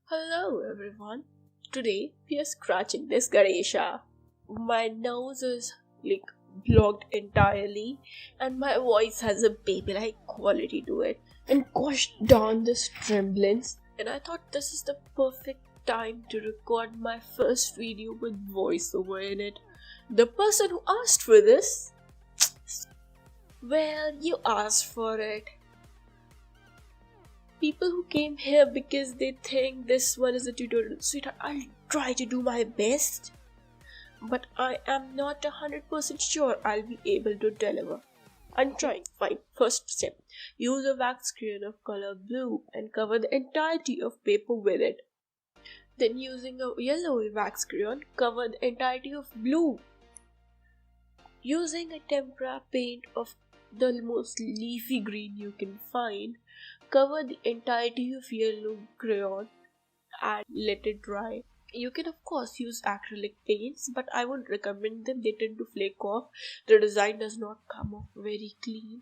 Hello everyone. Today we are scratching this Ganesha. My nose is blocked entirely and my voice has a baby like quality to it. And gosh darn this tremblance. And I thought this is the perfect time to record my first video with voiceover in it. The person who asked for this, well, you asked for it. People who came here because they think this one is a tutorial. Sweetheart, I'll try to do my best, but I am not 100% sure I'll be able to deliver. I'm trying. Fine. First step. Use a wax crayon of color blue and cover the entirety of paper with it. Then using a yellow wax crayon, cover the entirety of blue. Using a tempera paint of the most leafy green you can find, cover the entirety of yellow crayon and let it dry. You can of course use acrylic paints, but I would recommend them. They tend to flake off. The design does not come off very clean.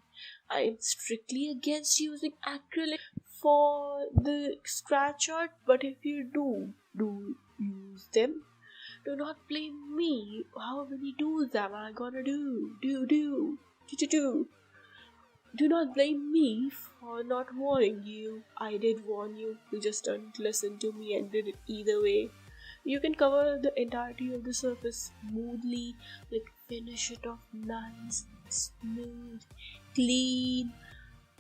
I am strictly against using acrylic for the scratch art, but if you do use them, do not blame me. How many do's am I gonna do? Do not blame me for not warning you. I did warn you. You just didn't listen to me and did it either way. You can cover the entirety of the surface smoothly, finish it off nice, smooth, clean.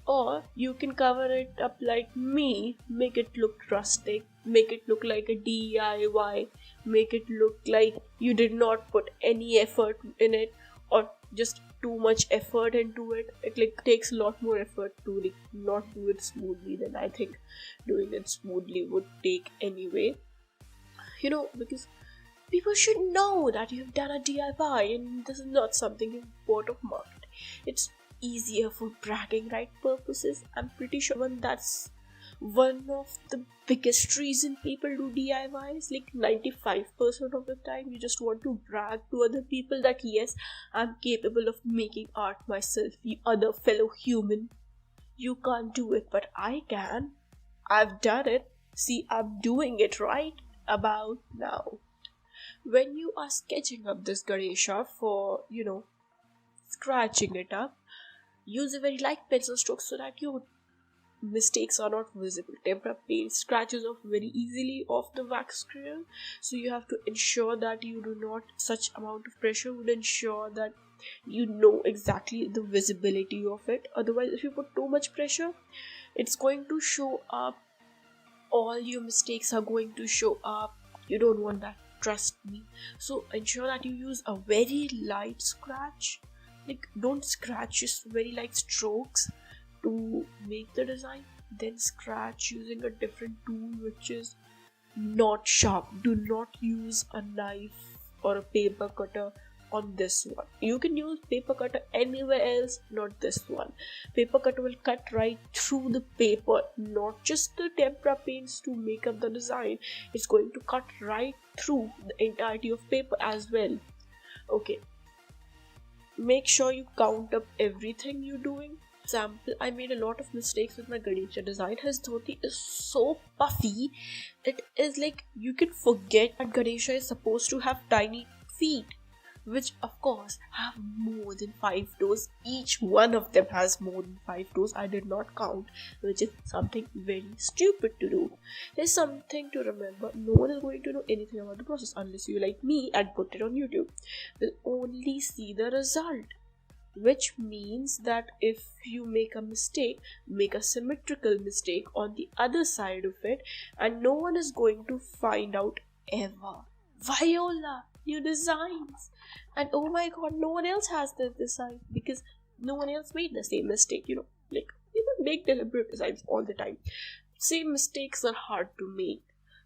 Or you can cover it up like me, make it look rustic, make it look like a DIY, make it look like you did not put any effort in it or just too much effort into it. It takes a lot more effort to not do it smoothly than I think doing it smoothly would take anyway. Because people should know that you've done a DIY and this is not something you bought off market. It's easier for bragging right purposes. I'm pretty sure that's one of the biggest reason people do DIYs. 95% of the time you just want to brag to other people that yes, I'm capable of making art myself. You other fellow human, you can't do it, but I can. I've done it. See, I'm doing it right about now. When you are sketching up this Ganesha for scratching it up, use a very light pencil stroke so that your mistakes are not visible. Tempera Paints scratches off very easily off the wax crayon, so you have to ensure that you do not, such amount of pressure would ensure that you know exactly the visibility of it. Otherwise, if you put too much pressure, it's going to show up. All your mistakes are going to show up. You don't want that, trust me. So ensure that you use a very light scratch. Don't scratch, just very light strokes to make the design. Then scratch using a different tool which is not sharp. Do not use a knife or a paper cutter on this one. You can use paper cutter anywhere else, not this one. Paper cutter will cut right through the paper, not just the tempera paints to make up the design. It's going to cut right through the entirety of paper as well. Okay, make sure you count up everything you're doing. Example, I made a lot of mistakes with my Ganesha design. His dhoti is so puffy, it is you can forget that Ganesha is supposed to have tiny feet, which of course have more than 5 toes. Each one of them has more than 5 toes. I did not count, which is something very stupid to do. There's something to remember. No one is going to know anything about the process unless you, like me, and put it on YouTube. They'll only see the result, which means that if you make a mistake, make a symmetrical mistake on the other side of it, and no one is going to find out ever. Viola, new designs, and oh my god, no one else has this design because no one else made the same mistake. People make deliberate designs all the time. Same mistakes are hard to make.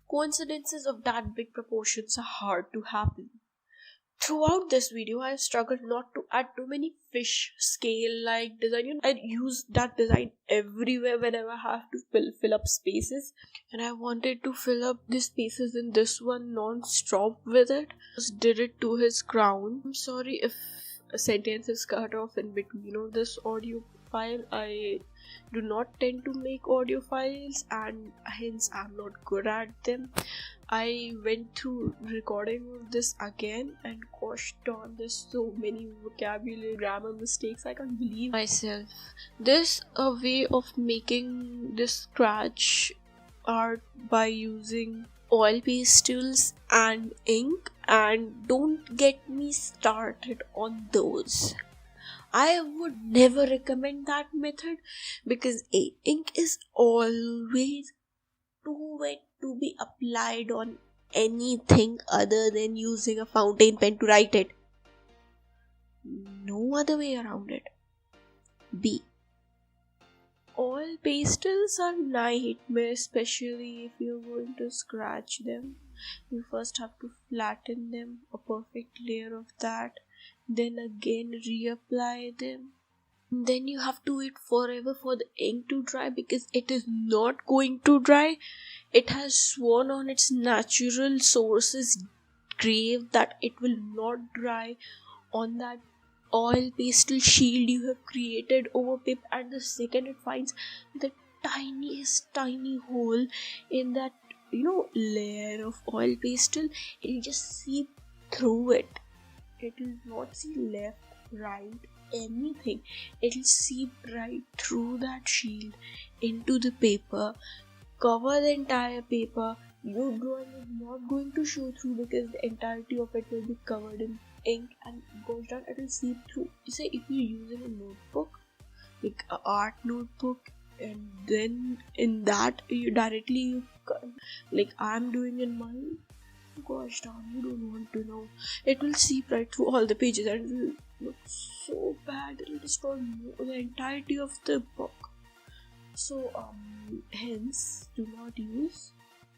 Coincidences of that big proportions are hard to happen. Throughout this video, I struggled not to add too many fish scale like design. I use that design everywhere whenever I have to fill up spaces, and I wanted to fill up the spaces in this one non-stop with it. Just did it to his crown. I'm sorry if a sentence is cut off in between of this audio file. I do not tend to make audio files, and hence I'm not good at them. I went through recording of this again, and gosh darn, there's so many vocabulary, grammar mistakes. I can't believe myself. There's a way of making this scratch art by using oil pastels and ink, and don't get me started on those. I would never recommend that method because ink is always too wet to be applied on anything other than using a fountain pen to write it. No other way around it. B. Oil pastels are nightmare, especially if you're going to scratch them. You first have to flatten them, a perfect layer of that, then again reapply them. Then you have to wait forever for the ink to dry because it is not going to dry. It has sworn on its natural source's grave that it will not dry on that oil pastel shield you have created over paper, and the second it finds the tiniest tiny hole in that layer of oil pastel, it'll just seep through it. It will not see left, right, anything. It'll seep right through that shield into the paper, cover the entire paper. Your drawing is not going to show through because the entirety of it will be covered in ink, and goes down, it will seep through. Say if you're using a notebook, like an art notebook, and then in that you directly like I'm doing in mine, gosh darn, you don't want to know. It will seep right through all the pages and it will look so bad. It will destroy the entirety of the book. So hence do not use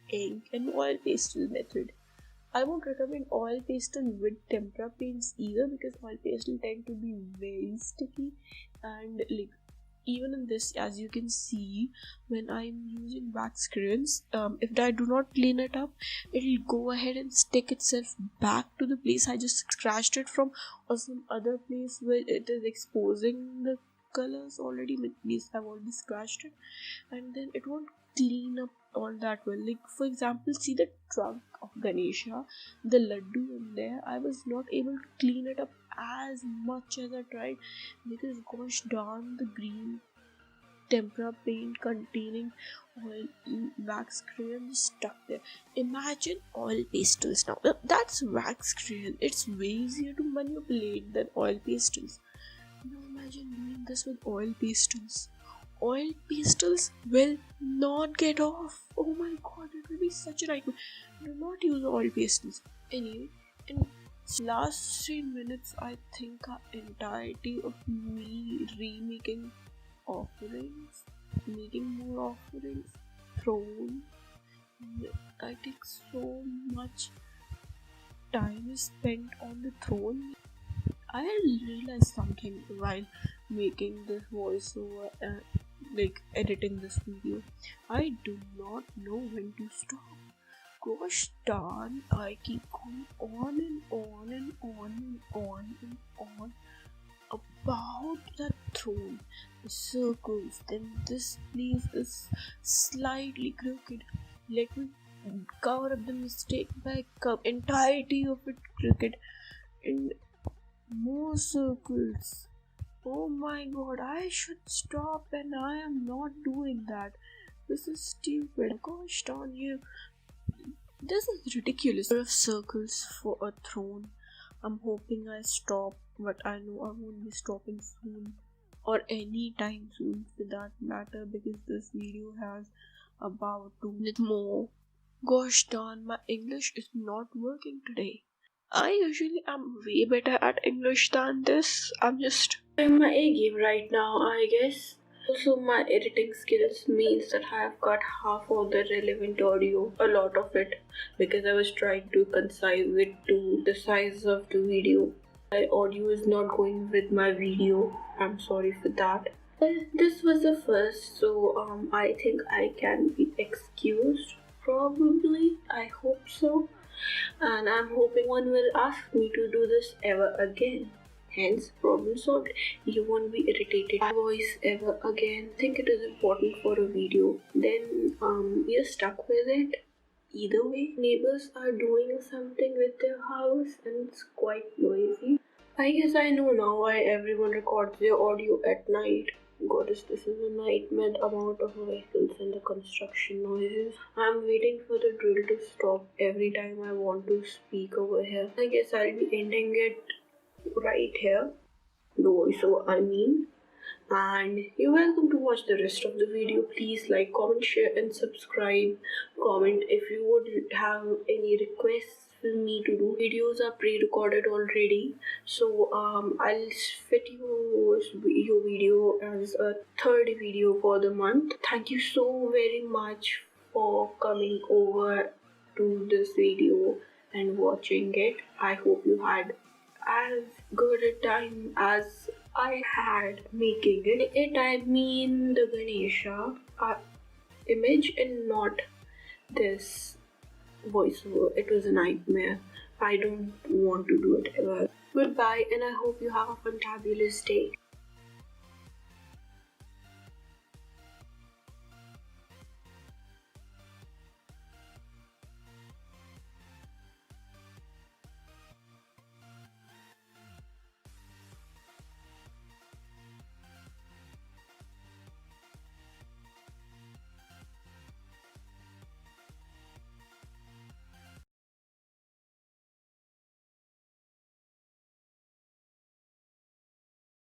ink and oil pastel method. I won't recommend oil pastel with tempera paints either because oil pastel tend to be very sticky, and like even in this, as you can see, when I'm using wax crayons, if I do not clean it up, it'll go ahead and stick itself back to the place I just scratched it from, or some other place where it is exposing the colors already. Means I've already scratched it, and then it won't clean up all that well. Like for example, see the trunk of Ganesha, the laddu in there, I was not able to clean it up as much as I tried because gosh darn, the green tempera paint containing oil wax crayon stuck there. Imagine oil pastels now. That's wax crayon. It's way easier to manipulate than oil pastels. Now imagine doing this with oil pastels. Oil pastels will not get off. Oh my god, it will be such a nightmare. Do not use oil pastels. Anyway, in last 3 minutes, I think our entirety of me remaking offerings, making more offerings, throne. I take so much time is spent on the throne. I realized something while making this voiceover and like editing this video. I do not know when to stop. Gosh darn, I keep going on and on and on and on and on about that throne, the circles. Then this place is slightly crooked. Let me cover up the mistake by entirety of it crooked and more circles. Oh my god, I should stop, and I am not doing that. This is stupid. Gosh darn you. This is ridiculous. Of circles for a throne. I'm hoping I stop, but I know I won't be stopping soon, or any time soon for that matter, because this video has about 2 minutes more. Gosh darn, my English is not working today. I usually am way better at English than this. I'm just in my A game right now, I guess. Also, my editing skills means that I have got half of the relevant audio, a lot of it, because I was trying to concise it to the size of the video. My audio is not going with my video. I'm sorry for that. This was the first, so I think I can be excused. Probably, I hope so. And I'm hoping one will ask me to do this ever again. Hence, problem solved. You won't be irritated by voice ever again. Think it is important for a video. Then you're stuck with it. Either way, neighbors are doing something with their house and it's quite noisy. I guess I know now why everyone records their audio at night. Goddess, this is a nightmare amount of vehicles and the construction noises. I'm waiting for the drill to stop every time I want to speak over here. I guess I'll be ending it right here. The voiceover, I mean. And you're welcome to watch the rest of the video. Please like, comment, share and subscribe. Comment if you would have any requests for me to do. Videos are pre-recorded already, so I'll fit your video as a third video for the month. Thank you so very much for coming over to this video and watching it. I hope you had as good a time as I had making it. I mean the Ganesha image and not this voiceover. It was a nightmare. I don't want to do it ever. Goodbye, and I hope you have a fantabulous day.